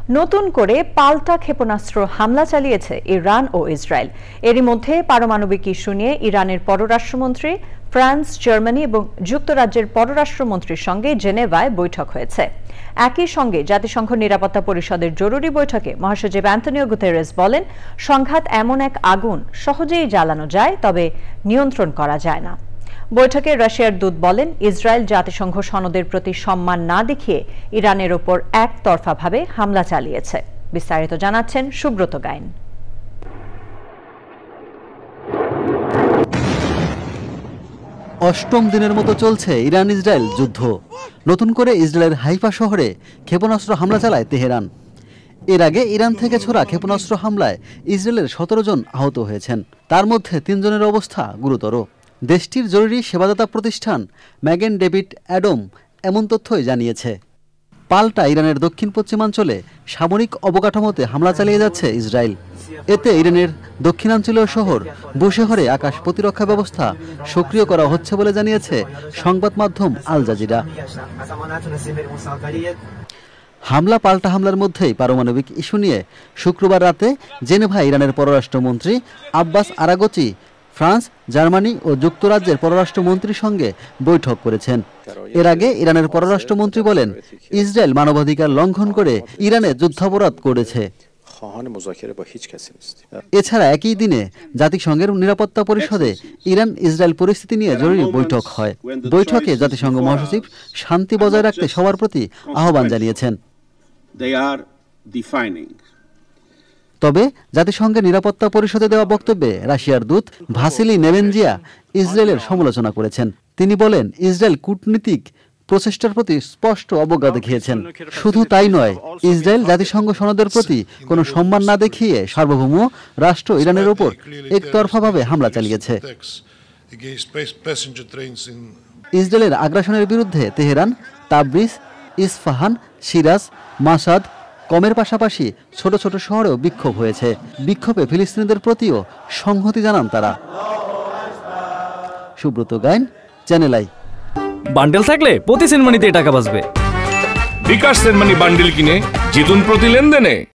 নতুন করে পাল্টা ক্ষেপণাস্ত্র হামলা চালিয়েছে ইরান ও ইসরায়েল। এরই মধ্যে পারমাণবিক ইস্যু নিয়ে ইরানের পররাষ্ট্রমন্ত্রী, ফ্রান্স, জার্মানি এবং যুক্তরাজ্যের পররাষ্ট্রমন্ত্রীর সঙ্গে জেনেভায় বৈঠক হয়েছে। একই সঙ্গে জাতিসংঘ নিরাপত্তা পরিষদের জরুরি বৈঠকে মহাসচিব অ্যান্তনিও গুতেরেস বলেন, সংঘাত এমন এক আগুন সহজেই জ্বালানো যায়, তবে নিয়ন্ত্রণ করা যায় না। বৈঠকে রাশিয়ার দূত বলেন, ইসরায়েল জাতিসংঘ সনদের প্রতি সম্মান না দেখিয়ে ইরানের ওপর একতরফাভাবে হামলা চালিয়েছে। বিস্তারিত জানাচ্ছেন সুব্রত গাইন। অষ্টম দিনের মতো চলছে ইরান ইসরায়েল যুদ্ধ। নতুন করে ইসরায়েলের হাইফা শহরে ক্ষেপণাস্ত্র হামলা চালায় তেহরান। এর আগে ইরান থেকে ছোড়া ক্ষেপণাস্ত্র হামলায় ইসরায়েলের 17 জন আহত হয়েছেন, তার মধ্যে 3 জনের অবস্থা গুরুতর। দেশটির জরুরি সেবাদাতা প্রতিষ্ঠান ম্যাগেন ডেভিড অ্যাডম এমন তথ্যই জানিয়েছে। পাল্টা ইরানের দক্ষিণ পশ্চিমাঞ্চলে সামরিক অবকাঠামোতে হামলা চালিয়ে যাচ্ছে ইসরায়েল। এতে ইরানের দক্ষিণাঞ্চলীয় শহর বুশেহরে আকাশ প্রতিরক্ষা ব্যবস্থা সক্রিয় করা হচ্ছে বলে জানিয়েছে সংবাদ মাধ্যম আল জাজিরা। হামলা পাল্টা হামলার মধ্যেই পারমাণবিক ইস্যু নিয়ে শুক্রবার রাতে জেনেভায় ইরানের পররাষ্ট্রমন্ত্রী আব্বাস আরাগচি ফ্রান্স, জার্মানি ও যুক্তরাজ্যের পররাষ্ট্রমন্ত্রীর সঙ্গে বৈঠক করেছেন। এর আগে ইরানের পররাষ্ট্রমন্ত্রী বলেন, ইসরায়েল মানবাধিকার লঙ্ঘন করে ইরানে যুদ্ধাপরাধ করেছে। এছাড়া একই দিনে জাতিসংঘের নিরাপত্তা পরিষদে ইরান ইসরায়েল পরিস্থিতি নিয়ে জরুরি বৈঠক হয়। বৈঠকে জাতিসংঘ মহাসচিব শান্তি বজায় রাখতে সবার প্রতি আহ্বান জানিয়েছেন। তবে জাতিসংঘের নিরাপত্তা পরিষদে দেওয়া বক্তব্যে রাশিয়ার দূত ভাসিলি নেবেনজিয়া ইসরায়েলের সমালোচনা করেছেন। তিনি বলেন, ইসরায়েল কূটনীতিক প্রচেষ্টার প্রতি স্পষ্ট অবজ্ঞা দেখিয়েছেন। শুধু তাই নয়, ইসরায়েল জাতিসংঘ সনদের প্রতি কোনো সম্মান না দেখিয়ে সার্বভৌম রাষ্ট্র ইরানের ওপর একতরফাভাবে হামলা চালিয়েছে। ইসরায়েলের আগ্রাসনের বিরুদ্ধে তেহরান, তাবরিজ, ইস্ফাহান, সিরাজ, মাসাদ, কমের পাশাপাশি ছোট ছোট শহরেও বিক্ষোভ হয়েছে। বিক্ষোভে ফিলিস্তিনিদের প্রতিও সংহতি জানান তারা। Subrata Gain, channel I. বান্ডেল থাকলে প্রতি সেনমানিতে টাকা বাঁচবে। বিকাশ সেনমানি বান্ডেল কিনে জিতুন প্রতি লেনদেনে।